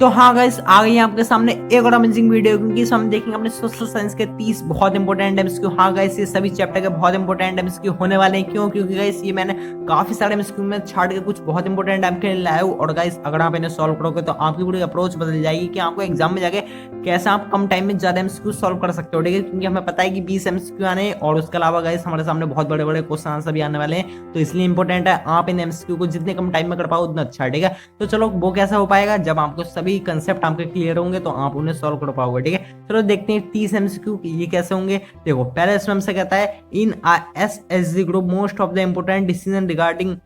तो हाँ गाइस, आ गई है आपके सामने एक और अमेजिंग वीडियो, क्योंकि इसमें हम देखेंगे अपने सोशल साइंस के 30 बहुत इंपॉर्टेंट एमसीक्यू। हाँ गाइस, ये सभी चैप्टर के बहुत इंपॉर्टेंट एमसीक्यू होने वाले हैं। क्यों? क्योंकि गाइस ये मैंने काफी सारे एमसीक्यू में छाट के कुछ बहुत इंपॉर्टेंट आपके लिए लाया हूँ। और गाइस अगर आप इन्हें सॉल्व करोगे तो आपकी पूरी अप्रोच बदल जाएगी कि आपको एग्जाम में जाके कैसे आप कम टाइम में ज्यादा एमसीक्यू सॉल्व कर सकते हो। ठीक है, क्योंकि हमें पता है कि 20 एमसीक्यू आने हैं और उसके अलावा गाइस हमारे सामने बहुत बड़े बड़े क्वेश्चन आंसर भी आने वाले हैं। तो इसलिए इंपॉर्टेंट है आप इन एमसीक्यू को जितने कम टाइम में कर पाओ उतना अच्छा है। ठीक है, तो चलो वो कैसा हो पाएगा, जब आपको सभी कंसेप्ट आपके क्लियर होंगे तो आप उन्हें सॉल्व कर पाओगे। ठीक है, चलो देखते हैं 30 एमसीक्यू ये कैसे होंगे। देखो, पहले इसमें हमसे कहता है in SSG group most of the important decision regarding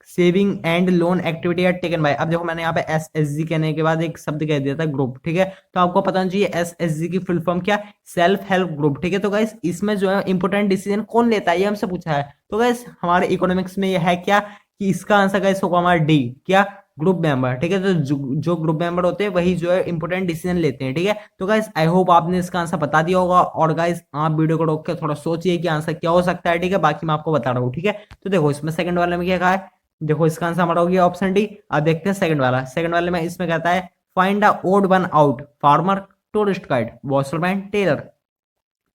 saving and loan activity are taken by. अब देखो, मैंने यहाँ पे एसएसजी कहने के बाद एक शब्द कह दिया था ग्रुप। ठीक है, तो आपको पता होना चाहिए एसएसजी की फुल फॉर्म क्या, सेल्फ हेल्प ग्रुप। ठीक है, तो गाइस इसमें जो है इंपोर्टेंट डिसीजन कौन लेता है ये हमसे पूछा है। तो गाइस हमारे इकोनॉमिक्स में ये है क्या कि इसका आंसर गाइस होगा हमारा डी, क्या, ग्रुप मेंबर। ठीक है, तो जो ग्रुप मेंबर होते हैं वही जो है इंपोर्टेंट डिसीजन लेते हैं। ठीक है, तो गाइस आई होप आपने इसका आंसर बता दिया होगा। और गाइस आप वीडियो को रोक के थोड़ा सोचिए कि आंसर क्या हो सकता है। ठीक है, बाकी मैं आपको बता रहा हूँ। ठीक है, तो देखो इसमें सेकंड वाले में क्या कहा है, देखो इसका आंसर हमारा हो गया ऑप्शन डी। अब देखते हैं सेकंड वाला। सेकंड वाले में इसमें कहता है find a odd one out, farmer, tourist guide, washerman, tailor.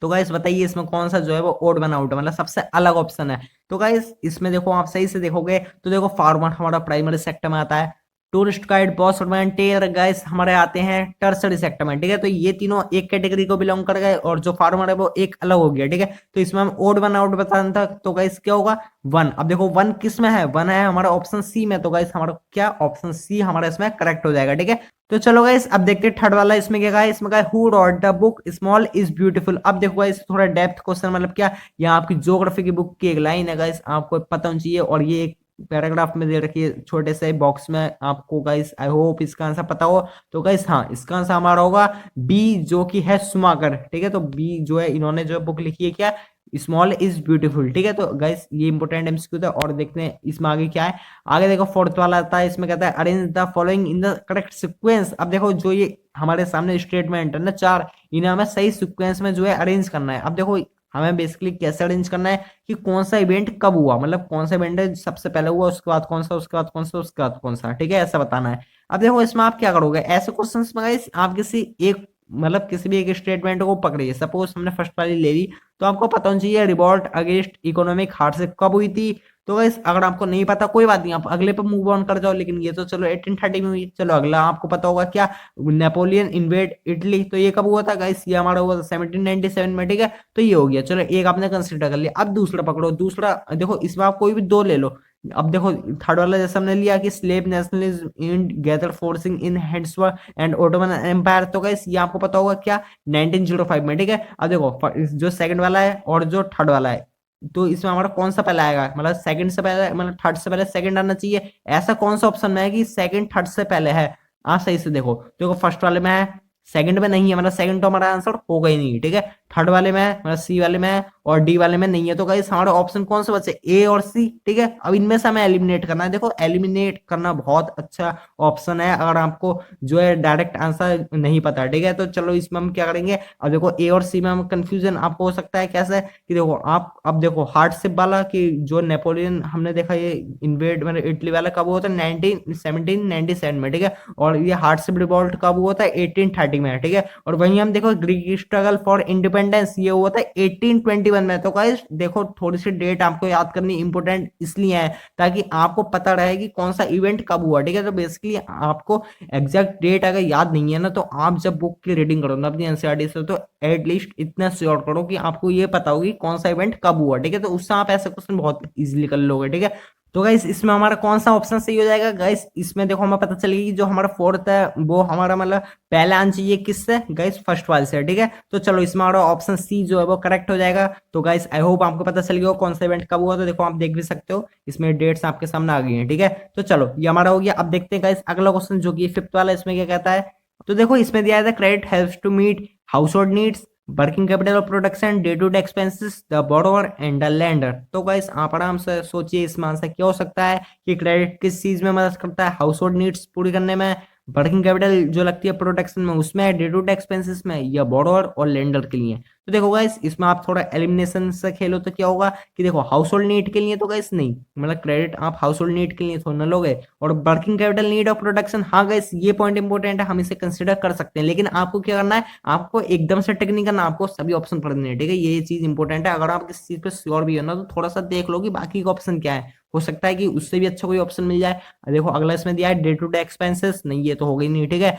तो गाइस बताइए इसमें कौन सा जो है वो ओड वन आउट है, मतलब सबसे अलग ऑप्शन है। तो गाइस इसमें देखो, आप सही से देखोगे तो देखो फार्मर हमारा प्राइमरी सेक्टर में आता है, टूरिस्ट गाइड, बॉसमैन, टेलर गाइस हमारे आते हैं टर्सरी सेक्टर में। ठीक है, तो ये तीनों एक कैटेगरी को बिलोंग कर गए और जो फार्मर है वो एक अलग हो गया। ठीक है, तो इसमें हम ओड वन आउट बताना था, तो गाइस क्या होगा, वन। अब देखो वन किस में है, वन है हमारा ऑप्शन सी में। तो गाइस हमारा क्या, ऑप्शन सी हमारा इसमें करेक्ट हो जाएगा। ठीक है, तो चलो गाइस अब देखते हैं थर्ड वाला। इसमें क्या कहा है, इसमें कहा who rot the book small is beautiful. अब देखो गाइस थोड़ा डेप्थ क्वेश्चन, मतलब क्या, यहाँ आपकी ज्योग्राफी की बुक की एक लाइन है गाइस, आपको पता होना चाहिए। और ये एक पैराग्राफ में दे रखी है छोटे से बॉक्स में आपको। गाइस आई होप इसका आंसर पता हो। तो गाइस हाँ, इसका आंसर हमारा होगा बी, जो कि है सुमाकर। ठीक है, तो बी जो है इन्होंने जो बुक लिखी है क्या, स्मॉल इज ब्यूटीफुल। ठीक है, तो गाइस ये इंपोर्टेंट एमसीक्यू था। और देखते हैं इसमें आगे क्या है। आगे देखो फोर्थ वाला आता है, इसमें कहता है arrange the following in the correct sequence. अब देखो जो ये हमारे सामने स्टेटमेंट है ना चार, इन्हें हमें सही सीक्वेंस में जो है अरेंज करना है। अब देखो हमें बेसिकली कैसे अरेंज करना है कि कौन सा इवेंट कब हुआ, मतलब कौन सा इवेंट है सबसे पहले हुआ, उसके बाद कौन सा, उसके बाद कौन सा, उसके बाद कौन सा। ठीक है, ऐसा बताना है। अब देखो इसमें आप क्या करोगे, ऐसे क्वेश्चन में guys, आप किसी एक, मतलब किसी भी एक स्टेटमेंट को पकड़िए। सपोज हमने फर्स्ट वाली ले ली, तो आपको पता होना चाहिए रिवॉल्ट अगेंस्ट इकोनॉमिक हार्डशिप कब हुई थी। तो गाइस अगर आपको नहीं पता कोई बात नहीं, आप अगले पे मूव ऑन कर जाओ। लेकिन ये तो चलो 1830 में हुई। चलो अगला आपको पता होगा क्या, नेपोलियन इन्वेड इटली। तो ये कब हुआ था गाइस, ये हमारा हुआ था 1797 में। ठीक है, तो ये हो गया। चलो एक आपने कंसिडर कर लिया। अब दूसरा पकड़ो। दूसरा देखो इसमें आप कोई भी दो ले लो। अब देखो थर्ड वाला जैसे हमने लिया कि Slav nationalism in gather forcing in Handsworth and Ottoman empire. तो गाइस ये आपको पता होगा क्या, 1905 में। ठीक है, अब देखो जो सेकंड वाला है और जो थर्ड वाला है, तो इसमें हमारा कौन सा पहले आएगा, मतलब सेकंड से पहले, मतलब थर्ड से पहले सेकंड आना चाहिए। ऐसा कौन सा ऑप्शन में है कि सेकंड थर्ड से पहले है। आप सही से देखो, देखो फर्स्ट वाले में है, सेकंड में नहीं है, मतलब सेकंड तो हमारा आंसर होगा ही नहीं। ठीक है, थर्ड वाले में है, मतलब सी वाले में है, और डी वाले में नहीं है। तो गाइस हमारे ऑप्शन कौन से बचे, ए और सी। ठीक है, अब इनमें से हमें एलिमिनेट करना है। देखो एलिमिनेट करना बहुत अच्छा ऑप्शन है अगर आपको जो है डायरेक्ट आंसर नहीं पता। ठीक है, तो चलो इसमें हम क्या करेंगे। अब देखो ए और सी में हम कंफ्यूजन आपको हो सकता है कैसे, कि देखो आप अब देखो हार्डशिप वाला, कि जो नेपोलियन हमने देखा ये इन्वेड मतलब इटली वाला कब हुआ था, 1797 में। ठीक है, और ये हार्डशिप रिवॉल्ट कब हुआ था, 1830 में। ठीक है, और वहीं हम देखो ग्रीक स्ट्रगल फॉर इंडिपेंडेंस ये हुआ था 1821 में। तो गाइस देखो थोड़ी सी डेट आपको याद करनी इंपोर्टेंट इसलिए है ताकि आपको पता रहे कि कौन सा इवेंट कब हुआ। ठीक है, तो बेसिकली आपको एग्जैक्ट डेट अगर याद नहीं है ना, तो आप जब बुक की रीडिंग करो ना अपनी एनसीईआरटी से, तो एटलीस्ट इतना श्योर करो कि आपको ये पता होगी कौन सा इवेंट कब हुआ। ठीक है, तो उससे आप ऐसे क्वेश्चन बहुत इजीली कर लोगे। ठीक है, तो गाइस इसमें हमारा कौन सा ऑप्शन सही हो जाएगा। गाइस इसमें देखो हमें पता चलेगी जो हमारा फोर्थ है वो हमारा मतलब पहला आना चाहिए किससे, गाइस फर्स्ट वाले से। ठीक है, तो चलो इसमें हमारा ऑप्शन सी जो है वो करेक्ट हो जाएगा। तो गाइस आई होप आपको पता चल गया कौन सा इवेंट कब हुआ। तो देखो आप देख भी सकते हो इसमें डेट्स आपके सामने आ गई हैं। ठीक है, तो चलो ये हमारा हो गया। अब देखते हैं गाइस अगला क्वेश्चन जो कि फिफ्थ वाला, इसमें क्या कहता है। तो देखो इसमें दिया है credit helps to meet household needs, working capital of production, day to day expenses, the borrower and the lender. तो गाइस आप आराम से सोचिए इसमें आंसर क्या हो सकता है कि क्रेडिट किस चीज में मदद करता है, हाउस होल्ड नीड्स पूरी करने में, वर्किंग कैपिटल जो लगती है प्रोडक्शन में उसमें, डे टू डे एक्सपेंसेस में, या बोरोवर और लेंडर के लिए। तो देखो गाइस इसमें आप थोड़ा एलिमिनेशन से खेलो तो क्या होगा कि देखो हाउस होल्ड नीड के लिए तो गाइस नहीं, मतलब क्रेडिट आप हाउस होल्ड नीड के लिए थोड़ा ना लोगे, और working capital need of production, हाँ गाइस ये पॉइंट इंपॉर्टेंट है, हम इसे कंसिडर कर सकते हैं, लेकिन आपको क्या करना है, आपको एकदम से टिक नहीं करना, आपको सभी ऑप्शन पढ़ने हैं, ठीक है, ये चीज इंपॉर्टेंट है। अगर आप किसी चीज पे श्योर भी हो ना, तो थोड़ा सा देख लो कि बाकी का ऑप्शन क्या है, हो सकता है कि उससे भी अच्छा कोई ऑप्शन मिल जाए। देखो अगला इसमें दिया है डे टू डे एक्सपेंसेस, नहीं ये तो हो गई नहीं, ठीक है।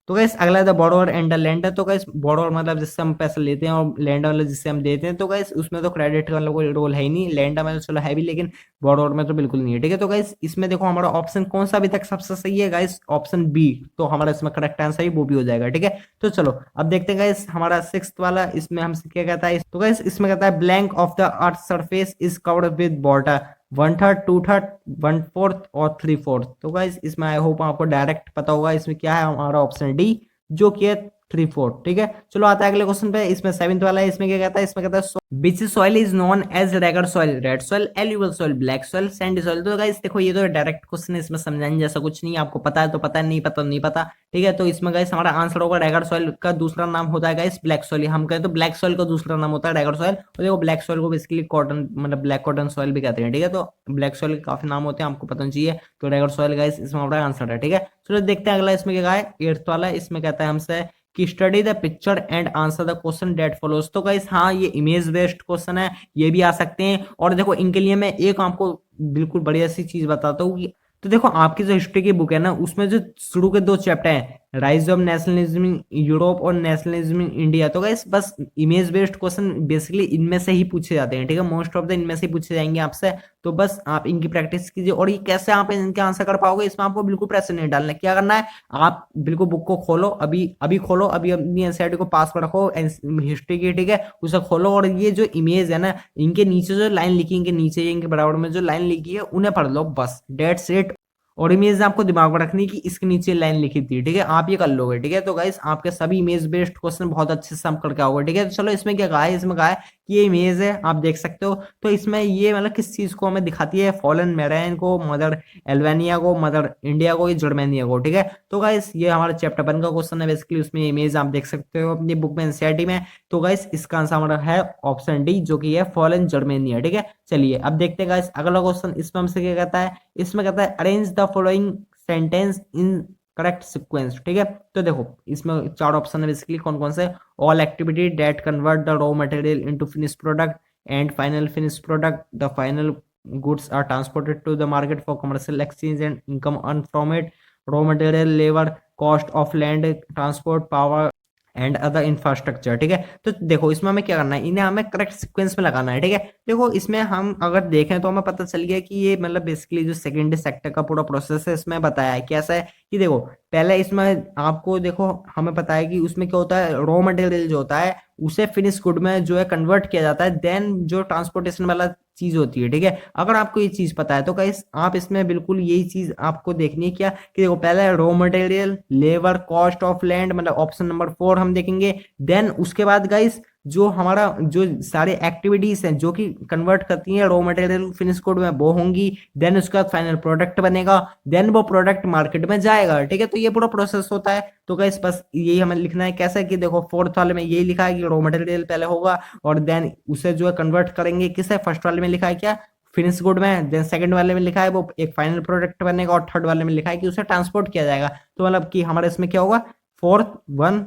तो गैस अगला है the borrower and the lender. तो गैस बोरोअर मतलब जिससे हम पैसा लेते हैं, और लेंडर मतलब जिससे हम देते हैं, तो गैस उसमें तो क्रेडिट का मतलब कोई रोल है ही नहीं, लेंडर में तो चलो है भी, लेकिन बोरोअर में तो बिल्कुल नहीं है, ठीक है। तो गैस इसमें देखो हमारा ऑप्शन कौन सा अभी तक सबसे सही है गाइस, ऑप्शन बी, तो हमारा इसमें करेक्ट आंसर ही वो भी हो जाएगा, ठीक है। तो चलो अब देखते हैं गाइस हमारा सिक्स्थ वाला, इसमें हमसे क्या कहता है, तो गाइस इसमें कहता है blank of the earth surface is covered with water, one third, two third, one fourth और थ्री फोर्थ। तो गाइस इसमें आई होप आपको डायरेक्ट पता होगा, इसमें क्या है हमारा ऑप्शन डी, जो कि है थ्री फोर्थ, ठीक है। चलो आता है अगले क्वेश्चन पे, इसमें सेवेंथ वाला है, इसमें क्या कहता है, इसमें कहता है which soil is known as regur soil, red soil, alluvial soil, black soil, sandy soil. तो गाइस देखो ये तो डायरेक्ट क्वेश्चन है, इसमें समझाने जैसा कुछ नहीं, आपको पता है तो पता है, नहीं पता तो नहीं पता, ठीक है। तो इसमें गाइस हमारा आंसर होगा रेगड सॉइल का दूसरा नाम होता है गाइस ब्लैक सॉइल, हम कहें तो ब्लैक सॉइल का दूसरा नाम होता है रेगड सॉइल। और देखो ब्लैक सॉइल को बेसिकली कॉटन मतलब ब्लैक कॉटन सॉइल भी कहते हैं, ठीक है। तो ब्लैक सॉइल के काफी नाम होते हैं, आपको पता चाहिए। तो रेगड सॉइल गाइस इसमें हमारा आंसर है, ठीक है। चलो देखते हैं अगला इसमें क्या है, एट्थ वाला, इसमें कहता है हमसे कि study the picture and answer the question that follows. तो गाइस हाँ ये इमेज बेस्ड क्वेश्चन है, ये भी आ सकते हैं। और देखो इनके लिए मैं एक आपको बिल्कुल बढ़िया सी चीज बताता हूँ कि तो देखो आपकी जो हिस्ट्री की बुक है ना, उसमें जो शुरू के दो चैप्टर हैं, rise of nationalism in Europe और नेशनलिज्म इन इंडिया, तो गाइस बस इमेज बेस्ड क्वेश्चन बेसिकली इनमें से ही पूछे जाते हैं, ठीक है। मोस्ट ऑफ द इनमें से ही पूछे जाएंगे आपसे, तो बस आप इनकी प्रैक्टिस कीजिए। और ये कैसे आप इनके आंसर कर पाओगे, इसमें आपको बिल्कुल प्रेशर नहीं डालना है, क्या करना है, आप बिल्कुल बुक को खोलो, अभी अभी खोलो, अभी अपनी एनसीईआरटी को पास में रखो हिस्ट्री की, ठीक है, उसे खोलो, और ये जो इमेज है ना, इनके नीचे जो लाइन लिखी, इनके नीचे इनके बराबर में जो लाइन लिखी है, उन्हें पढ़ लो बस, डेट्स इट। और इमेज आपको दिमाग में रखनी कि इसके नीचे लाइन लिखी थी, ठीक है, आप ये कर लोगे, ठीक है। तो गाइस आपके सभी इमेज बेस्ड क्वेश्चन बहुत अच्छे से हम करके आओगे, ठीक है। तो चलो इसमें क्या कहा है, इसमें कहा है कि ये इमेज है, आप देख सकते हो। तो इसमें ये मतलब किस चीज को हमें दिखाती है, फॉलन मैराइन को, मदर एल्वेनिया को, मदर इंडिया को, ये जर्मेनिया को, ठीक है। तो गाइस ये हमारा चैप्टर 1 का क्वेश्चन है, बेसिकली उसमें इमेज आप देख सकते हो अपनी बुक में एनसीईआरटी में। तो गाइस इसका आंसर हमारा है ऑप्शन डी, जो कि है फॉलन जर्मेनिया, ठीक है। चलिए अब देखते हैं गाइस अगला क्वेश्चन, इसमें हमसे क्या कहता है, इसमें कहता है arrange the following sentence in correct sequence, ठीक है। तो देखो इसमें चार ऑप्शन है बेसिकली, कौन कौन से, all activity that convert the raw material into finish product and final finish product, the final goods are transported to the market for commercial exchange and income earned from it, raw material, labor, cost of land, transport, power and other infrastructure, ठीक है। तो देखो इसमें हमें क्या करना है, इन्हें हमें करेक्ट सीक्वेंस में लगाना है, ठीक है। देखो इसमें हम अगर देखें तो हमें पता चल गया कि ये मतलब बेसिकली जो सेकेंडरी सेक्टर का पूरा प्रोसेस है, इसमें बताया है कैसा है कि देखो पहले इसमें आपको देखो हमें पता है कि उसमें क्या होता है, रॉ मटेरियल जो होता है उसे फिनिश गुड में जो है कन्वर्ट किया जाता है, देन जो ट्रांसपोर्टेशन वाला चीज होती है, ठीक है। अगर आपको ये चीज पता है तो गाइस आप इसमें बिल्कुल यही चीज आपको देखनी है, क्या कि देखो पहले raw material, labour, cost of land, मतलब ऑप्शन नंबर 4 हम देखेंगे। देन उसके बाद गाइस जो हमारा जो सारे एक्टिविटीज हैं जो कि कन्वर्ट करती हैं रॉ मटेरियल फिनिश गुड में, वो होंगी। देन उसके बाद फाइनल प्रोडक्ट बनेगा, देन वो प्रोडक्ट मार्केट में जाएगा, ठीक है। तो ये पूरा प्रोसेस होता है। तो गाइस बस यही हमें लिखना है, कैसा है कि देखो फोर्थ वाले में यही लिखा है कि रॉ मटेरियल पहले होगा, और देन उसे जो है कन्वर्ट करेंगे किसे, फर्स्ट वाले में लिखा है क्या, फिनिश गुड में, देन सेकंड वाले में लिखा है वो एक फाइनल प्रोडक्ट बनेगा, और थर्ड वाले में लिखा है कि उसे ट्रांसपोर्ट किया जाएगा। तो मतलब कि हमारे इसमें क्या होगा, 4 1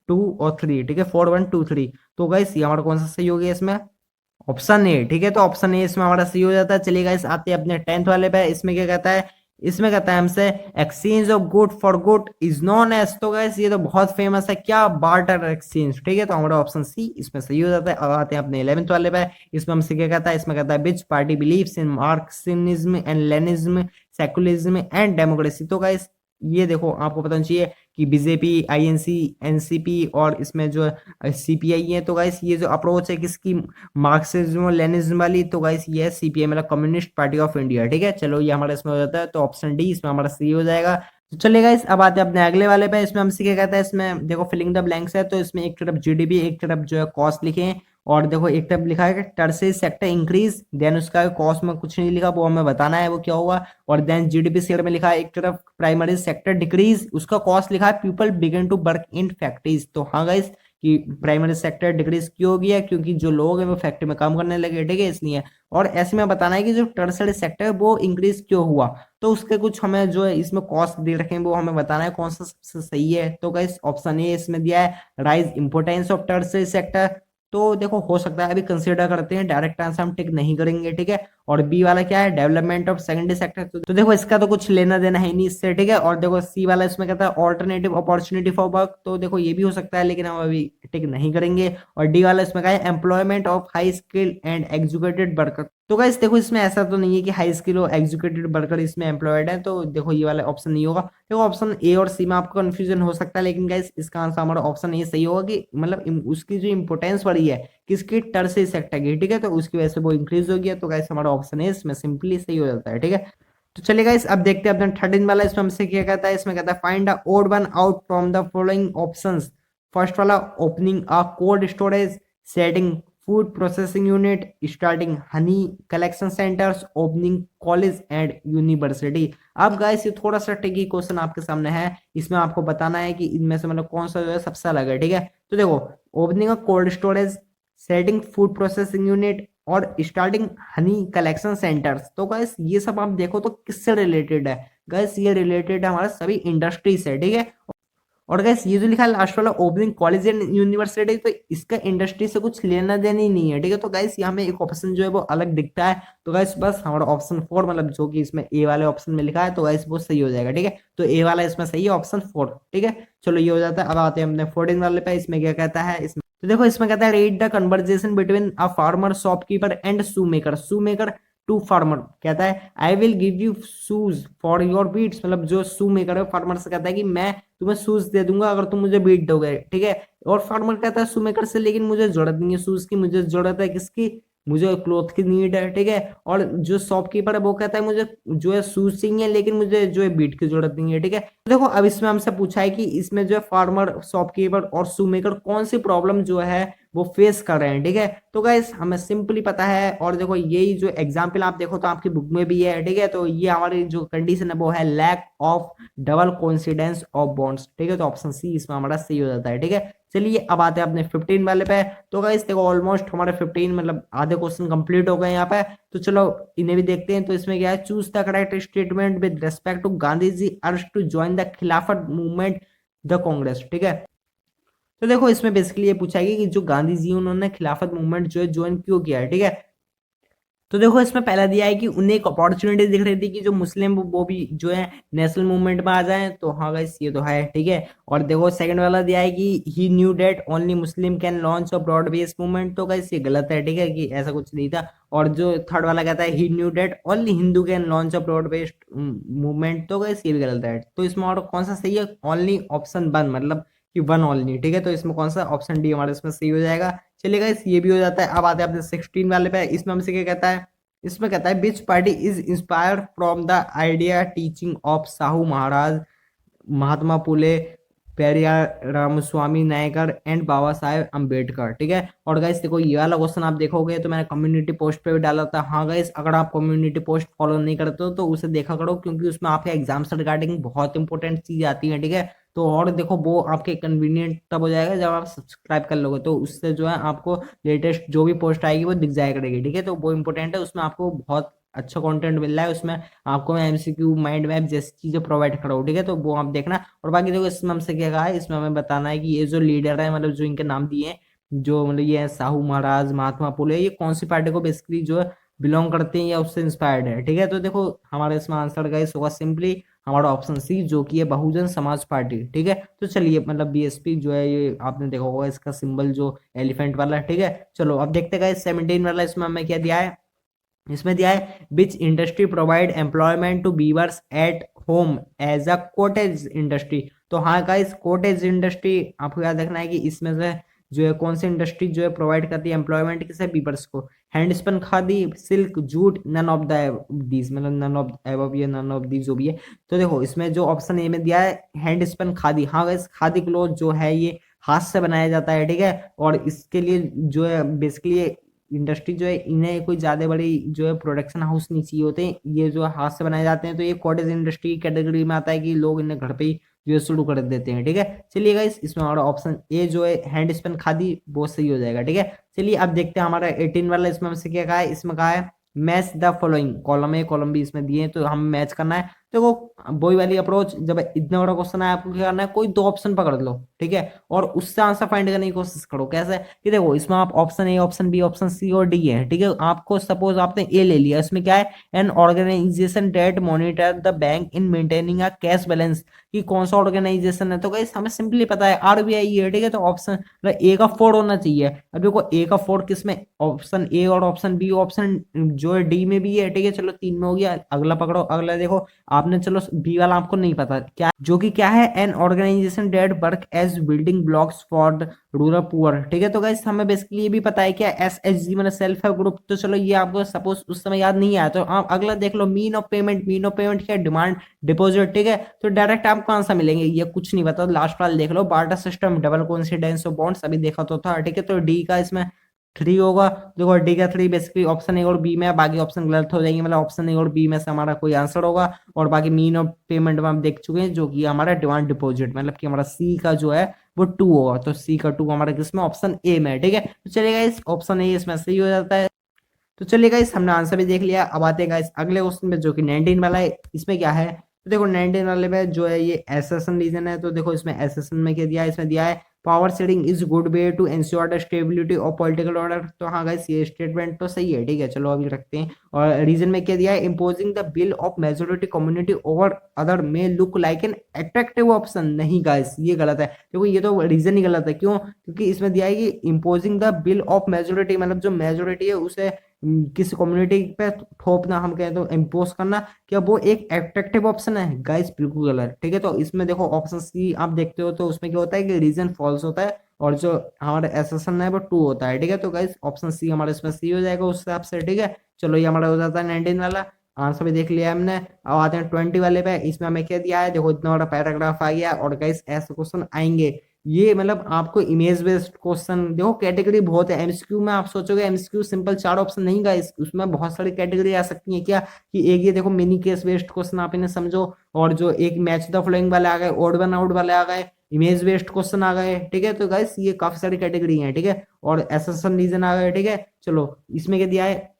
2 और 3, ठीक है, 4 1 2 3। तो गाइस ये हमारा कौन सा सही हो गया इसमें, ऑप्शन ए, ठीक है। तो ऑप्शन ए इसमें हमारा सही हो जाता है। चलिए गाइस आते हैं अपने 10th वाले पे, इसमें क्या कहता है, इसमें कहता है हमसे exchange of good for good is known as. तो गाइस ये तो बहुत फेमस है, क्या, बार्टर एक्सचेंज, ठीक है। तो हमारा ऑप्शन सी इसमें सही हो जाता है। अब आते हैं अपने 11th वाले पे, इसमें हमसे क्या कहता है, इसमें कहता है which party believes in Marxism and Leninism, secularism and democracy. तो गाइस ये देखो आपको पता चाहिए कि बीजेपी, आईएनसी, एनसीपी और इसमें जो सीपीआई है। तो गाइस ये जो अप्रोच है किसकी, मार्क्सिज्म और लेनिज्म वाली, तो गाइस ये है सीपीआई मतलब कम्युनिस्ट पार्टी ऑफ इंडिया, ठीक है। चलो ये हमारा इसमें हो जाता है, तो ऑप्शन डी इसमें हमारा सही हो जाएगा। तो चलिए गाइस अब आते हैं अपने अगले वाले पे, इसमें हमसे क्या कहता है, इसमें देखो फिलिंग द ब्लैंक्स है। तो इसमें एक तरफ जीडीपी, एक तरफ जो है कॉस्ट लिखे हैं, और देखो एक तरफ लिखा है टर्शियरी सेक्टर इंक्रीज, देन उसका कॉस्ट में कुछ नहीं लिखा, वो हमें बताना है वो क्या होगा। और देन जीडीपी शेयर में लिखा है एक तरफ प्राइमरी सेक्टर डिक्रीज, उसका कॉस्ट लिखा है people begin to work in factories. तो हाँ गाइस कि प्राइमरी सेक्टर डिक्रीज क्यों हो गया, क्योंकि जो लोग हैं वो फैक्ट्री में काम करने लगे, ठीक है, इसलिए। और ऐसे में बताना है कि जो टर्सरी सेक्टर है वो इंक्रीज क्यों हुआ। तो उसके कुछ हमें जो है इसमें कॉस्ट दे रखे हैं वो हमें बताना है कौन सा सबसे सही है। तो गाइस ऑप्शन ए इसमें दिया है rise importance of tertiary sector. तो देखो हो सकता है अभी कंसीडर करते हैं, डायरेक्ट आंसर हम टिक नहीं करेंगे, ठीक है। और बी वाला क्या है डेवलपमेंट ऑफ सेकेंडरी सेक्टर। तो देखो इसका तो कुछ लेना देना है नहीं इससे, ठीक है। और देखो सी वाला इसमें कहता है ऑल्टरनेटिव अपॉर्चुनिटी फॉर वर्क। तो देखो ये भी हो सकता है लेकिन हम अभी टिक नहीं करेंगे। और डी वाला इसमें कहा है employment of high skill and executed worker. तो गाइस देखो इसमें ऐसा तो नहीं है कि हाई स्किल और एग्जीक्यूटेड वर्कर इसमें एम्प्लॉयड है, तो देखो ये वाला ऑप्शन नहीं होगा। देखो ऑप्शन ए और सी में आपको कंफ्यूजन हो सकता है, लेकिन गाइस इसका आंसर हमारा ऑप्शन ए सही होगा कि मतलब उसकी जो इंपोर्टेंस बढ़ी है किसकी टर्सरी सेक्टर की, ठीक है, तो उसकी वजह से वो इंक्रीज हो गया। तो गाइस हमारा ऑप्शन ए इसमें सिंपली सही हो जाता है, ठीक है। तो चलिए गाइस अब देखते हैं अपना 13 वाला, इसमें हमसे क्या कहता है, इसमें कहता है find the odd one out from the following options. First वाला opening a cold storage, setting food processing unit, starting honey collection centres, opening college and university. अब गाइस ये थोड़ा सा ट्रिकी क्वेश्चन आपके सामने है, इसमें आपको बताना है कि इनमें से मतलब कौन सा जो है सबसे अलग है, ठीक है। तो देखो opening a cold storage, setting food processing unit और स्टार्टिंग हनी कलेक्शन सेंटर्स। तो गाइस ये सब आप देखो तो किससे रिलेटेड है, गाइस ये रिलेटेड है हमारा सभी इंडस्ट्री से, ठीक है। और गैस ये जो लिखा है लास्ट वाला ओपनिंग कॉलेज एंड यूनिवर्सिटी, तो इसका इंडस्ट्री से कुछ लेना देना ही नहीं है, ठीक है। तो गैस यहाँ में एक ऑप्शन जो है वो अलग दिखता है। तो गैस बस हमारा ऑप्शन 4 मतलब जो कि इसमें ए वाले ऑप्शन में लिखा है, तो गैस वो सही हो जाएगा, ठीक है। तो ए वाला इसमें सही है ऑप्शन 4, ठीक है। चलो ये हो जाता है। अब आते हैं अपने 14 वाले पे, इसमें क्या कहता है, इसमें तो देखो इसमें कहता है read the conversation between a farmer shopkeeper and shoe maker. Shoe maker to farmer कहता है I will give you shoes for your beets. मतलब जो शू मेकर है फार्मर से कहता है कि मैं तुम्हें शूज दे दूंगा अगर तुम मुझे बीट दोगे, ठीक है। और फार्मर कहता है शू मेकर से लेकिन मुझे जरूरत नहीं है शूज की, मुझे जरूरत है किसकी, मुझे क्लोथ की नीड है, ठीक है। और जो शॉपकीपर है वो कहता है मुझे जो है शूज चाहिए लेकिन मुझे जो है बीट की जरूरत नहीं है, ठीक है। तो देखो अब इसमें हमसे पूछा है कि इसमें जो है फार्मर शॉपकीपर और शू मेकर कौन सी प्रॉब्लम जो है वो फेस कर रहे हैं, ठीक है। तो गाइस हमें सिंपली पता है, और देखो यही जो एग्जाम्पल आप देखो तो आपकी बुक में भी है, ठीक है। तो ये हमारी जो कंडीशन है वो है lack of double coincidence of bonds, ठीक है। तो ऑप्शन सी इसमें हमारा सही हो जाता है, ठीक है। चलिए अब आते हैं अपने 15 वाले पे। तो गाइस देखो ऑलमोस्ट हमारे 15 मतलब आधे क्वेश्चन कंप्लीट हो गए यहाँ पे। तो चलो इन्हें भी देखते हैं। तो इसमें क्या है, choose the correct statement with respect to Gandhi ji urge to join the Khilafat movement the Congress, ठीक है। तो देखो इसमें बेसिकली ये पूछा गया कि जो गांधी जी उन्होंने खिलाफत मूवमेंट जो है ज्वाइन क्यों किया है, ठीक है। तो देखो इसमें पहला दिया है कि उन्हें एक अपॉर्चुनिटी दिख रही थी कि जो मुस्लिम वो भी जो है नेशनल मूवमेंट में आ जाए। तो हाँ गाइस ये तो है, ठीक है। और देखो सेकंड वाला दिया है कि he knew that only Muslim can launch a broad based movement. तो गाइस ये गलत है, ठीक है, कि ऐसा कुछ नहीं था। और जो थर्ड वाला कहता है he knew that only Hindu can launch a broad based movement. तो गाइस ये भी गलत है। तो इसमें और कौन सा सही है, ओनली ऑप्शन 1 मतलब कि 1 ओनली, ठीक है। तो इसमें कौन सा ऑप्शन डी हमारे इसमें सही हो जाएगा। चलिए गाइस ये भी हो जाता है। अब आते हैं अपने 16 वाले पे, इसमें हमसे क्या कहता है, इसमें कहता है which party is inspired from the idea teaching of Sahu Maharaj, Mahatma Phule, Periyar Ramaswamy Naicker and Baba Saheb Ambedkar, ठीक है। और गाइस देखो ये वाला क्वेश्चन आप देखोगे तो मैंने कम्युनिटी पोस्ट पे भी डाला था। हाँ गाइस अगर आप कम्युनिटी पोस्ट फॉलो नहीं करते हो तो उसे देखा करो, क्योंकि उसमें आपके एग्जाम से रिगार्डिंग बहुत इंपॉर्टेंट चीज आती है, ठीक है। तो और देखो वो आपके कन्वीनियंट तब हो जाएगा जब आप सब्सक्राइब कर लोगे, तो उससे जो है आपको लेटेस्ट जो भी पोस्ट आएगी वो दिख जाया करेगी, ठीक है। तो वो इंपॉर्टेंट है, उसमें आपको बहुत अच्छा कंटेंट मिल रहा है। उसमें आपको मैं एमसीक्यू माइंड मैप जैसी चीजें प्रोवाइड कर रहा हूँ, ठीक है। तो वो आप देखना। और बाकी देखो इसमें हमसे क्या कहा है, इसमें हमें बताना है कि ये जो लीडर है मतलब जो इनके नाम दिए हैं, जो मतलब ये है साहू महाराज, महात्मा फुले, ये कौन सी पार्टी को बेसिकली जो है बिलोंग करते हैं या उससे इंस्पायर्ड है, ठीक है। तो देखो हमारे इसमें आंसर गाइस होगा सिंपली हमारा ऑप्शन सी जो कि है बहुजन समाज पार्टी, ठीक है। तो चलिए मतलब बीएसपी जो है ये आपने देखा होगा इसका सिंबल जो एलिफेंट वाला है, ठीक है। चलो अब देखते हैं गाइस 17 वाला, इसमें हमें क्या दिया है, इसमें दिया है which industry provide employment to weavers at home as a cottage industry. तो हाँ गाइस कॉटेज इंडस्ट्री आपको याद रखना है कि इसमें से जो है कौन सी इंडस्ट्री जो है प्रोवाइड करती है एम्प्लॉयमेंट किसे, बीवर्स को। Handspun khadi, silk, jute, none of the these मतलब नन ऑफ एबव या नन ऑफ दीज जो भी है। तो देखो इसमें जो ऑप्शन ए में दिया है हैंडस्पिन खादी, हाँ गाइस खादी क्लोथ जो है ये हाथ से बनाया जाता है, ठीक है। और इसके लिए जो है बेसिकली इंडस्ट्री जो है इन्हें कोई ज्यादा बड़ी जो है प्रोडक्शन हाउस नहीं चाहिए होते, ये जो हाथ से बनाए जाते हैं। तो ये कॉटेज इंडस्ट्री कैटेगरी में आता है कि लोग इन्हें घर पे ही जो शुरू कर देते हैं। ठीक है, चलिए गाइस इसमें हमारा ऑप्शन ए जो है हैंड स्पिन खादी वो सही हो जाएगा। ठीक है, चलिए अब देखते हैं हमारा 18 वाला इसमें हमसे क्या कहा है। इसमें कहा है match the following, column A column B इसमें दिए हैं तो हम मैच करना है। देखो वही वाली अप्रोच, जब इतना बड़ा क्वेश्चन है आपको क्या करना है, कोई दो ऑप्शन पकड़ लो। ठीक है, और उससे आंसर फाइंड करने की कोशिश करो। कैसे कि देखो इसमें आप option A option B option C और डी है। ठीक है, आपको सपोज आपने ए ले लिया, इसमें क्या है an organisation that monitor the bank in maintaining a cash balance, कि कौन सा ऑर्गेनाइजेशन है। तो गाइस हमें सिंपली पता है आरबीआई है। ठीक है, तो ऑप्शन ए का 4 होना चाहिए। अब देखो ए का 4 किसमें, ऑप्शन ए और ऑप्शन बी, ऑप्शन जो है डी में भी है। ठीक है, चलो 3 में हो गया। अगला पकड़ो, अगला देखो आपने, चलो बी वाला आपको नहीं पता क्या, जो कि क्या है an organisation that work as building blocks for rural poor. ठीक है, तो गाइस हमें बेसिकली ये भी पता है क्या एसएचजी मतलब सेल्फ हेल्प ग्रुप। तो चलो ये आपको सपोज उस समय याद नहीं आया तो आप अगला देख लो mean of payment. Mean of payment क्या, डिमांड डिपॉजिट। ठीक है, तो डायरेक्ट आपको आंसर मिलेंगे, ये कुछ नहीं बता। लास्ट वाला देख लो barter system, double coincidence of bonds, अभी देखा तो था। ठीक है, तो डी का इसमें 3 होगा। देखो डी का 3 बेसिकली ऑप्शन ए और बी में है, बाकी ऑप्शन गलत हो जाएंगे। मतलब ऑप्शन ए और बी में से हमारा कोई आंसर होगा। और बाकी मीन ऑफ पेमेंट में हम देख चुके हैं जो कि हमारा डिमांड डिपॉजिट, मतलब कि हमारा सी का जो है वो 2 होगा। तो सी का 2 हमारा किसमें, ऑप्शन ए में है। ठीक है, तो चलेगा इस ऑप्शन ए इसमें सही हो जाता है। तो चलिए गाइस हमने आंसर भी देख लिया। अब आते हैं गाइस अगले क्वेश्चन पे जो कि 19 वाला है। इसमें क्या है, तो देखो 19 वाले में जो है ये एसेशन रीजन है। तो देखो इसमें एसेशन में क्या दिया है, इसमें दिया है power sharing is good way to ensure the stability of political order. तो हाँ गाइस ये स्टेटमेंट तो सही है। ठीक है, चलो अभी रखते हैं। और रीजन में क्या दिया है, imposing the will of majority community over other may look like an attractive option. नहीं गाइस ये गलत है। देखो ये तो रीजन ही गलत है। क्यों, क्योंकि इसमें दिया है कि imposing the will of majority, मतलब जो मेजोरिटी है उसे किसी कम्युनिटी पे थोपना, हम कहें तो इम्पोज करना, क्या वो एक एट्रैक्टिव ऑप्शन है। गाइस बिल्कुल गलत। ठीक है, तो इसमें देखो ऑप्शन सी आप देखते हो तो उसमें क्या होता है कि रीजन फॉल्स होता है और जो हमारा एसेशन है वो 2 होता है। ठीक है, तो गाइस ऑप्शन सी हमारा इसमें सी हो जाएगा उस हिसाब से। ठीक है, चलो ये हमारा हो जाता है 19 वाला आंसर भी देख लिया हमने। अब आते हैं 20 वाले पे। इसमें हमें क्या दिया है, देखो इतना बड़ा पैराग्राफ आ गया और गाइस ऐसे क्वेश्चन आएंगे। ये मतलब आपको इमेज बेस्ड क्वेश्चन, देखो कैटेगरी बहुत है। एमसीक्यू में आप सोचोगे एमसीक्यू सिंपल 4 ऑप्शन नहीं गाइस, उसमें बहुत सारी कैटेगरी आ सकती है। क्या कि एक ये देखो मिनी केस बेस्ड क्वेश्चन आप इन्हें समझो, और जो एक मैच द फॉलोइंग वाले आ गए, ओड वन आउट वाले आ गए, इमेज बेस्ड क्वेश्चन आ गए। ठीक है, तो गाइस ये काफी सारी कैटेगरी है। ठीक है, और एसेशन रीजन आ गए। ठीक है, चलो इसमें क्या दिया है,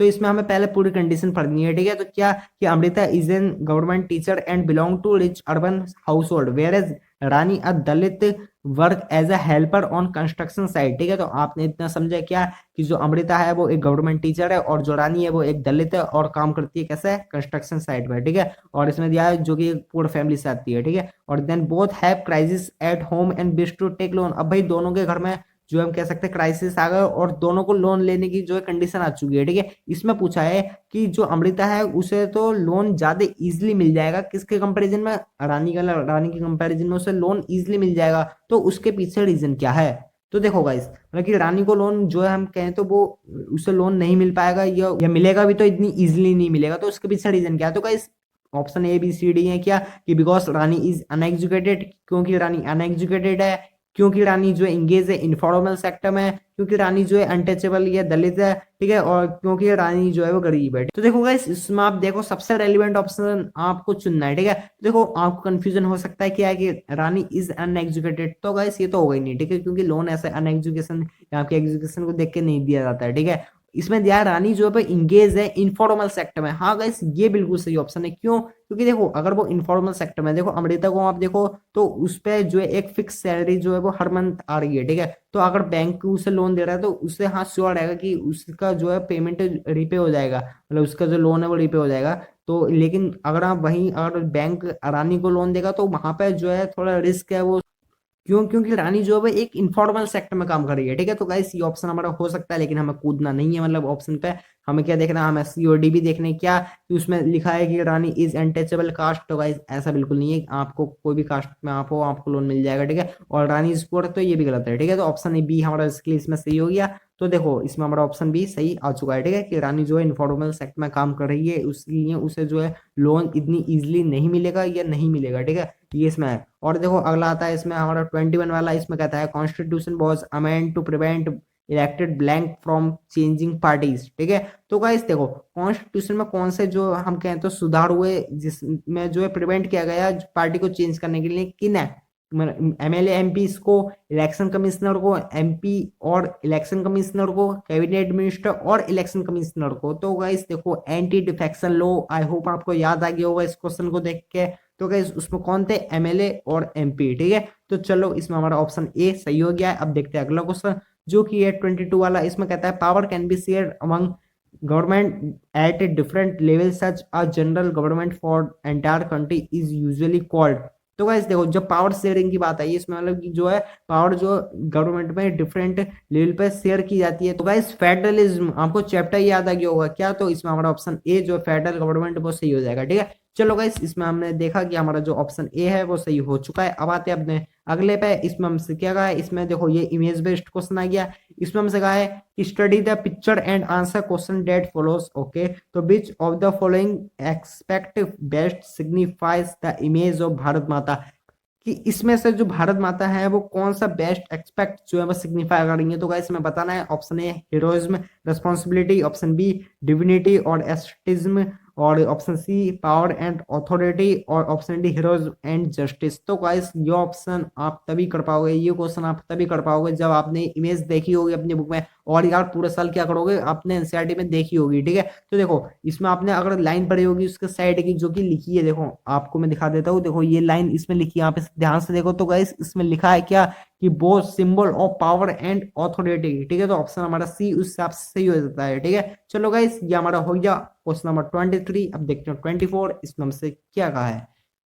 तो इसमें हमें पहले पूरी कंडीशन पढ़नी है। ठीक है, तो क्या कि Amrita is an government teacher and belong to rich urban household whereas Rani a Dalit work as a helper on construction site. ठीक है, तो आपने इतना समझा क्या कि जो अमृता है वो एक गवर्नमेंट टीचर है और जो रानी है वो एक दलित है और काम करती है कैसे, कंस्ट्रक्शन साइट पर। ठीक है, और इसमें दिया है जो कि पूर फैमिली से आती है। ठीक है, और then both have crisis at home and wish to take loan. अब भाई दोनों के घर में जो हम कह सकते हैं क्राइसिस आ गए और दोनों को लोन लेने की जो है कंडीशन आ चुकी है। ठीक है, इसमें पूछा है कि जो अमृता है उसे तो लोन ज्यादा इजीली मिल जाएगा किसके कंपैरिजन में, रानी के कंपैरिजन में उसे लोन इजीली मिल जाएगा। तो उसके पीछे रीजन क्या है, तो देखो गाइस मतलब कि रानी को लोन जो है हम कहें तो वो उसे लोन नहीं मिल पाएगा, या मिलेगा भी तो इतनी इजीली नहीं मिलेगा। तो उसके पीछे रीजन क्या है, तो guys option A B C D है क्या कि बिकॉज रानी इज अनएजुकेटेड, क्योंकि रानी अनएजुकेटेड है, क्योंकि रानी जो है इंगेज है इनफॉर्मल सेक्टर में, क्योंकि रानी जो है अनटचेबल या दलित है। ठीक है, और क्योंकि रानी जो है वो गरीब है। तो देखो गाइस इसमें आप देखो सबसे रेलिवेंट ऑप्शन आपको चुनना है। ठीक है, तो देखो आपको कंफ्यूजन हो सकता है क्या है कि रानी इज अनएजुकेटेड, तो गाइस ये तो होगा ही नहीं। ठीक है, क्योंकि लोन ऐसे अनएजुकेशन या आपकी एजुकेशन को देख के नहीं दिया जाता है। ठीक है, इसमें दिया रानी जो है इंगेज है इनफॉर्मल सेक्टर में। हाँ गाइस ये बिल्कुल सही ऑप्शन है। क्यों, क्योंकि देखो अगर वो इनफॉर्मल सेक्टर में, देखो अमृता को आप देखो तो उस पे जो है एक फिक्स सैलरी जो है वो हर मंथ आ रही है। ठीक है, तो अगर बैंक उसे लोन दे रहा है तो उससे हाँ श्योर रहेगा कि उसका जो है पेमेंट रिपे हो जाएगा, मतलब उसका जो लोन है वो रिपे हो जाएगा। तो लेकिन अगर आप वहीं अगर बैंक रानी को लोन देगा तो वहां पे जो है थोड़ा रिस्क है वो। क्यों, क्योंकि रानी जो है एक इनफॉर्मल सेक्टर में काम कर रही है। ठीक है, तो गाइस ये ऑप्शन हमारा हो सकता है, लेकिन हमें कूदना नहीं है मतलब ऑप्शन पे। हमें क्या देखना है, हमें सीओडी भी देखना है क्या कि उसमें लिखा है कि रानी इज अनटचेबल कास्ट। तो गाइस ऐसा बिल्कुल नहीं है, आपको कोई भी कास्ट में आप हो आपको लोन मिल जाएगा। ठीक है, और रानी इज पुअर तो ये भी गलत है। ठीक है, तो ऑप्शन ए बी हमारा इसके लिए इसमें सही हो गया। तो देखो इसमें हमारा ऑप्शन बी सही आ चुका है। ठीक है, कि रानी जो है इनफॉर्मल सेक्टर में काम कर रही है, उसलिए उसे जो है लोन इतनी इजिली नहीं मिलेगा या नहीं मिलेगा। ठीक है, ये इसमें है। और देखो अगला आता है इसमें हमारा 21 वाला। इसमें कहता है constitution was amend to prevent elected blank from changing parties. ठीक है, तो गाइस देखो कॉन्स्टिट्यूशन में कौन से जो हम कहें तो सुधार हुए जिसमें जो है प्रिवेंट किया गया पार्टी को चेंज करने के लिए, किन है एमएलए एमपी को, इलेक्शन कमिश्नर को, एमपी और इलेक्शन कमिश्नर को, कैबिनेट मिनिस्टर और इलेक्शन कमिश्नर को। तो गाइस देखो anti defection law, I hope आपको याद आ गया होगा इस क्वेश्चन को देख के। तो गाइस उसमें कौन थे, एमएलए और एमपी। ठीक है, तो चलो इसमें हमारा ऑप्शन ए सही हो गया है। अब देखते हैं अगला क्वेश्चन जो कि है 22 वाला। इसमें कहता है power can be share among government at a different level such a general government for entire country is usually called. तो गाइस देखो जब पावर शेयरिंग की बात आई इसमें मतलब कि जो है पावर जो गवर्नमेंट में डिफरेंट लेवल पे शेयर की जाती है। तो गाइस फेडरलिज्म, आपको चैप्टर याद आ गया होगा क्या, तो इसमें हमारा ऑप्शन ए जो फेडरल गवर्नमेंट वो सही हो जाएगा। ठीक है, चलो गाइस इसमें हमने देखा कि हमारा जो ऑप्शन ए है वो सही हो चुका है। अब आते हैं अपने अगले पे। इसमें हमसे क्या कहा है, इसमें देखो ये इमेज बेस्ड क्वेश्चन आ गया। इसमें हमसे कहा है कि study the picture and answer question that follows. Okay, तो which of the following aspect best signifies the image of Bharat Mata, कि इसमें से जो भारत माता है वो कौन सा बेस्ट एक्सपेक्ट जो है वो सिग्निफाई कर रही है। तो गाइस इसमें बताना है, option A heroism responsibility, option B divinity और एस्टिज्म, और option C power and authority, और option D heroes and justice. तो गाइस ये ऑप्शन आप तभी कर पाओगे, ये क्वेश्चन आप तभी कर पाओगे जब आपने इमेज देखी होगी अपनी बुक में, और यार पूरे साल क्या करोगे आपने एनसीईआरटी में देखी होगी। ठीक है, तो देखो इसमें आपने अगर लाइन पढ़ी होगी उसके साइड की जो कि लिखी है, देखो आपको मैं दिखा देता हूँ। देखो ये लाइन इसमें लिखी है, यहाँ पे ध्यान से देखो। तो गाइस इसमें लिखा है क्या कि both symbol of power and authority. ठीक है, तो ऑप्शन हमारा सी उस हिसाब से सही हो जाता है। ठीक है, चलो गाइस ये हमारा हो गया क्वेश्चन नंबर 23। अब देखते हैं 24, इसमें हमसे क्या कहा है।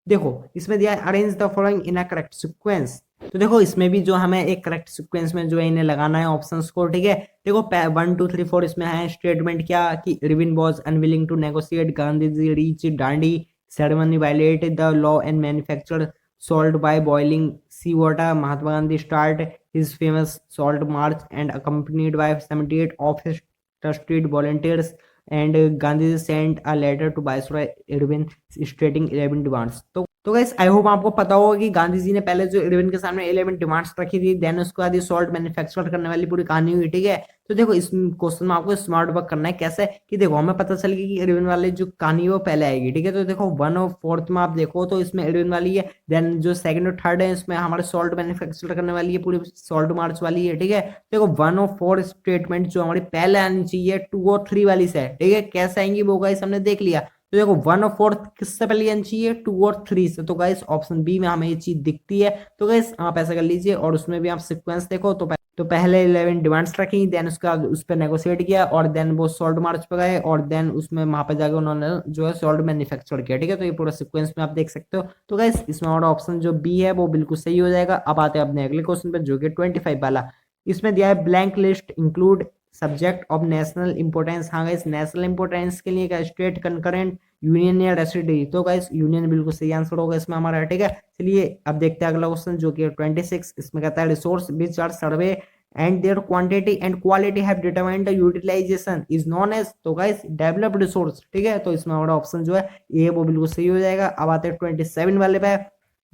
देखो इसमें दिया है arrange the following in a correct sequence. तो देखो इसमें भी जो हमें एक करेक्ट सीक्वेंस में जो है इन्हें लगाना है ऑप्शंस को। ठीक है, देखो 1 2 3 4 इसमें है स्टेटमेंट क्या कि Irwin was unwilling to negotiate, Gandhi ji reach Dandi ceremony, violated the law and manufacture salt by boiling sea water, Mahatma Gandhi start his famous salt march and accompanied by 78 of his trusted volunteers, and Gandhi sent a letter to Viceroy Irwin stating 11 demands। तो guys I hope आपको पता होगा कि गांधी जी ने पहले जो Irwin के सामने 11 डिमांड्स रखी थी, देन उसके बाद ये सॉल्ट मैन्युफैक्चर करने वाली पूरी कहानी हुई। ठीक है, तो देखो इस क्वेश्चन में आपको स्मार्ट वर्क करना है। कैसे कि देखो हमें पता चल गया कि इरविन वाली जो कहानी है वो पहले आएगी। ठीक है, तो देखो 1 और 4 में आप देखो तो इसमें इरविन वाली है, देन जो सेकंड और थर्ड है इसमें हमारे सॉल्ट मैन्युफैक्चर करने वाली है, पूरी सॉल्ट मार्च वाली है। ठीक है, देखो 1 और 4 स्टेटमेंट जो हमारी पहले आनी चाहिए 2 और 3 वाली से। ठीक है, कैसे आएंगी वो गाइस हमने देख लिया। तो देखो 1 और 4 किससे पहले आनी चाहिए, 2 और 3 से। तो गाइस ऑप्शन बी में हमें ये चीज दिखती है। तो गाइस आप ऐसा कर लीजिए, और उसमें भी आप सीक्वेंस देखो तो पहले 11 डिमांड्स रखी, देन उसका उस पर नेगोशिएट किया, और देन वो सॉल्ट मार्च पे गए, और देन उसमें वहां पे जाके उन्होंने जो है सॉल्ट मैन्युफैक्चर किया। ठीक है, तो ये पूरा सीक्वेंस में आप देख सकते हो। तो गाइस इसमें हमारा ऑप्शन जो बी है वो बिल्कुल सही हो जाएगा। अब आते हैं अपने अगले क्वेश्चन पे जो कि 25 वाला। इसमें दिया है blank list include subject of national importance. हाँ गाइस नेशनल इंपोर्टेंस के लिए क्या, स्टेट कंकरेंट, यूनियन या रेसिडेंसी। तो गाइस यूनियन बिल्कुल सही आंसर होगा इसमें हमारा। ठीक है, चलिए अब देखते हैं अगला क्वेश्चन जो कि 26। इसमें कहता है resource which are survey and their quantity and quality have determined the utilisation is known as. तो गाइस डेवलप्ड रिसोर्स। ठीक है, तो इसमें हमारा ऑप्शन जो है ए वो बिल्कुल सही हो जाएगा। अब आते हैं 27 वाले पे।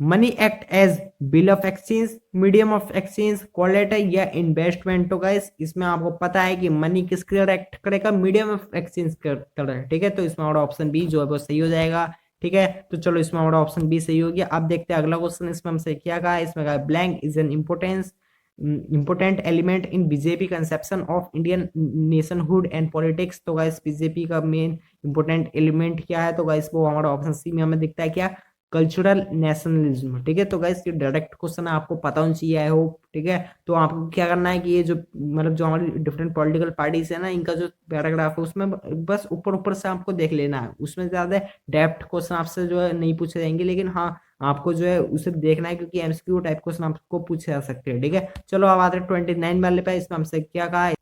Money act as bill of exchange, medium of exchange, collateral या इन्वेस्टमेंट। तो गाइस इसमें आपको पता है कि मनी किसके लिए एक्ट करेगा, मीडियम ऑफ एक्सचेंज कर। ठीक है, तो इसमें हमारा ऑप्शन बी जो है वो सही हो जाएगा। ठीक है, तो चलो इसमें हमारा ऑप्शन बी सही हो गया। अब देखते हैं अगला क्वेश्चन। इसमें हमसे क्या कहा है, इसमें कहा blank is an important element in BJP conception of Indian nationhood and politics. तो गाइस बीजेपी का मेन इंपोर्टेंट एलिमेंट क्या है, तो गाइस वो हमारा ऑप्शन सी में हमें दिखता है क्या, कल्चरल नेशनलिज्म। ठीक है, तो गाइस ये डायरेक्ट क्वेश्चन है, आपको पता होना चाहिए आई होप। ठीक है, तो आपको क्या करना है कि ये जो मतलब जो हमारी डिफरेंट पॉलिटिकल पार्टीज है ना, इनका जो पैराग्राफ है उसमें बस ऊपर ऊपर से आपको देख लेना है, उसमें ज्यादा डेप्थ क्वेश्चन आपसे जो है नहीं पूछे जाएंगे, लेकिन हाँ आपको जो है उसे देखना है क्योंकि एमसीक्यू टाइप क्वेश्चन आपको पूछे जा सकते हैं। ठीक है, चलो अब आते हैं 29 वाले पे। इसमें हमसे क्या कहा है,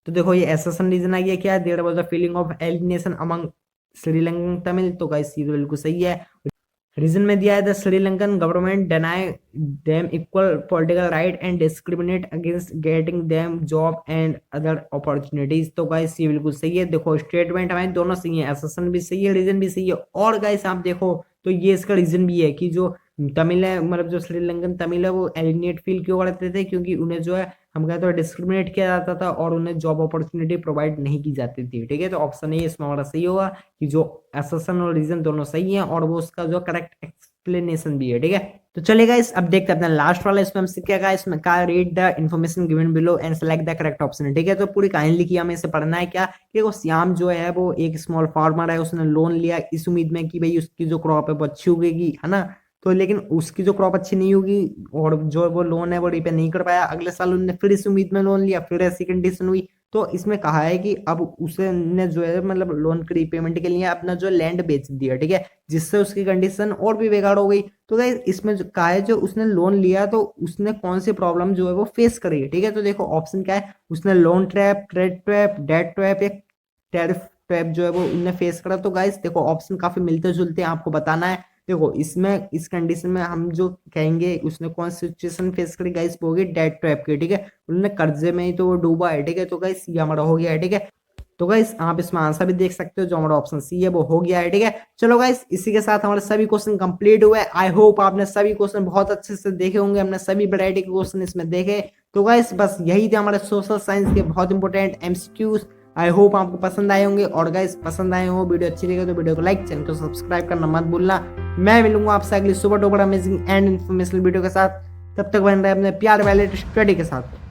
तो देखो ये एसेशन रीजन आ गया क्या, there was a feeling of alienation among Sri Lankan Tamil. तो गाइस ये तो बिल्कुल सही है। रीजन में दिया है the Sri Lankan government deny them equal political right and discriminate against getting them job and other opportunities. तो गाइस ये बिल्कुल सही है। देखो स्टेटमेंट हमारे दोनों सही है, एसेशन भी सही है, रीजन भी सही है, और गाइस आप देखो तो ये इसका रीजन भी है कि जो तमिल है, मतलब जो श्रीलंकन तमिल है वो एलिनेट फील क्यों करते थे, क्योंकि उन्हें जो है हम कहते हैं डिस्क्रिमिनेट किया जाता था और उन्हें जॉब अपॉर्चुनिटी प्रोवाइड नहीं की जाती थी। ठीक है, तो ऑप्शन ए इसमें हमारा सही होगा कि जो असर्शन और रीजन दोनों सही है और वो उसका जो करेक्ट एक्सप्लेनेशन भी है। ठीक है, तो चलेगा इस अब देखते हैं अपना लास्ट वाला, इसमें हमसे क्या कहा, इसमें कहा read the information given below and select the correct option. ठीक है, तो पूरी कहानी लिखी, हमें इसे पढ़ना है क्या कि वो श्याम जो है वो एक स्मॉल फार्मर है, उसने लोन लिया इस उम्मीद में कि भाई उसकी जो क्रॉप है वो अच्छी उगेगी, है ना। तो लेकिन उसकी जो क्रॉप अच्छी नहीं होगी और जो वो लोन है वो रिपे नहीं कर पाया। अगले साल उन्होंने फिर इस उम्मीद में लोन लिया, फिर ऐसी कंडीशन हुई। तो इसमें कहा है कि अब उसने जो है मतलब लोन की रीपेमेंट के लिए अपना जो लैंड बेच दिया। ठीक है, जिससे उसकी कंडीशन और भी बेकार हो गई। तो गाइस इसमें जो कहा है जो उसने लोन लिया तो उसने कौन सी प्रॉब्लम जो है वो फेस करी है। ठीक है, तो देखो ऑप्शन क्या है, उसने loan trap, credit trap, debt trap या टैरिफ ट्रैप जो है वो उन्हें फेस करा। तो गाइस देखो ऑप्शन काफी मिलते जुलते हैं, आपको बताना है। देखो इसमें इस कंडीशन में हम जो कहेंगे उसने कौन सी सिचुएशन फेस करी गाइस, वो होगी डेट ट्रैप की। ठीक है, उन्होंने कर्जे में ही तो वो डूबा है। ठीक है, तो गाइस ये हमारा हो गया है। ठीक है, तो गाइस आप इसमें आंसर भी देख सकते हो, जो हमारा ऑप्शन सी है वो हो गया है। ठीक है, चलो गाइस इसी के साथ हमारे सभी क्वेश्चन कंप्लीट हुए। आई होप आपने सभी क्वेश्चन बहुत अच्छे से देखे होंगे, हमने सभी वैरायटी के क्वेश्चन इसमें देखे। तो गाइस बस यही थे हमारे सोशल साइंस के बहुत इंपॉर्टेंट एमसीक्यूज। आई होप आपको पसंद आए होंगे, और गाइस पसंद आए हो, वीडियो अच्छी लगे तो वीडियो को लाइक, चैनल को सब्सक्राइब करना मत भूलना। मैं मिलूंगा आपसे अगली super duper amazing and informational video के साथ। तब तक बन रहे अपने प्यार वाले स्टडी के साथ।